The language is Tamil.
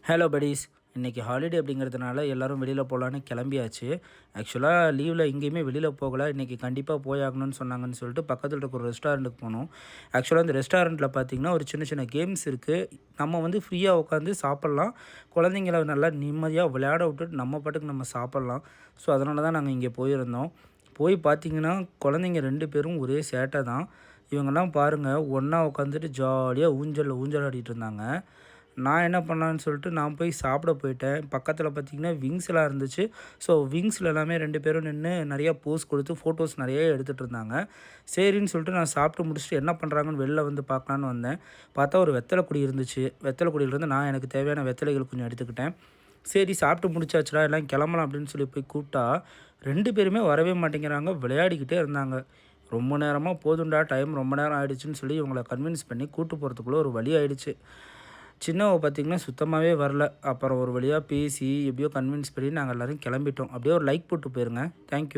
Hello buddies. இன்றைக்கி ஹாலிடே அப்படிங்கிறதுனால எல்லோரும் வெளியில் போகலான்னு கிளம்பியாச்சு. ஆக்சுவலாக லீவில் எங்கேயுமே வெளியில் போகலை. இன்றைக்கி கண்டிப்பாக போயாகணும்னு சொன்னாங்கன்னு சொல்லிட்டு பக்கத்தில் இருக்க ஒரு ரெஸ்டாரண்ட்டுக்கு போனோம். ஆக்சுவலாக அந்த ரெஸ்டாரண்ட்டில் பார்த்திங்கன்னா ஒரு சின்ன சின்ன கேம்ஸ் இருக்குது. நம்ம வந்து ஃப்ரீயாக உட்காந்து சாப்பிட்லாம். குழந்தைங்கள நல்லா நிம்மதியாக விளையாட விட்டுட்டு நம்ம பாட்டுக்கு நம்ம சாப்பிட்லாம். ஸோ அதனால தான் நாங்கள் இங்கே போயிருந்தோம். போய் பார்த்திங்கன்னா குழந்தைங்க 2 பேரும் ஒரே சேட்டை தான். இவங்கெல்லாம் பாருங்கள் ஒன்றா உட்காந்துட்டு ஜாலியாக ஊஞ்சல் ஆடிட்டு இருந்தாங்க. நான் என்ன பண்ணலான்னு சொல்லிட்டு நான் போய் சாப்பிட போயிட்டேன். பக்கத்தில் பார்த்திங்கன்னா விங்ஸ்லாம் இருந்துச்சு. ஸோ விங்ஸில் எல்லாமே 2 பேரும் நின்று நிறையா போஸ் கொடுத்து ஃபோட்டோஸ் நிறைய எடுத்துகிட்டு இருந்தாங்க. சரின்னு சொல்லிட்டு நான் சாப்பிட்டு முடிச்சுட்டு என்ன பண்ணுறாங்கன்னு வெளில வந்து பார்க்கலான்னு வந்தேன். பார்த்தா ஒரு வெத்தலை கொடி இருந்துச்சு. வெத்தலை கொடியிலேருந்து நான் எனக்கு தேவையான வெத்தலைகள் கொஞ்சம் எடுத்துக்கிட்டேன். சரி சாப்பிட்டு முடிச்சாச்சுடா எல்லாம் கிளம்பலாம் அப்படின்னு சொல்லி போய் கூப்பிட்டா 2 பேருமே வரவே மாட்டேங்கிறாங்க. விளையாடிக்கிட்டே இருந்தாங்க. ரொம்ப நேரமாக போதுண்டா டைம் ரொம்ப நேரம் ஆகிடுச்சின்னு சொல்லி இவங்களை கன்வின்ஸ் பண்ணி கூப்பிட்டு போகிறதுக்குள்ளே ஒரு வழி ஆகிடுச்சு. சின்னவ பார்த்திங்கன்னா சுத்தமாகவே வரல. அப்புறம் ஒரு வழியாக பேசி எப்படியோ கன்வின்ஸ் பண்ணி நாங்கள் எல்லோரும் கிளம்பிட்டோம். அப்படியே ஒரு லைக் போட்டு போயிருங்க. தேங்க்யூ.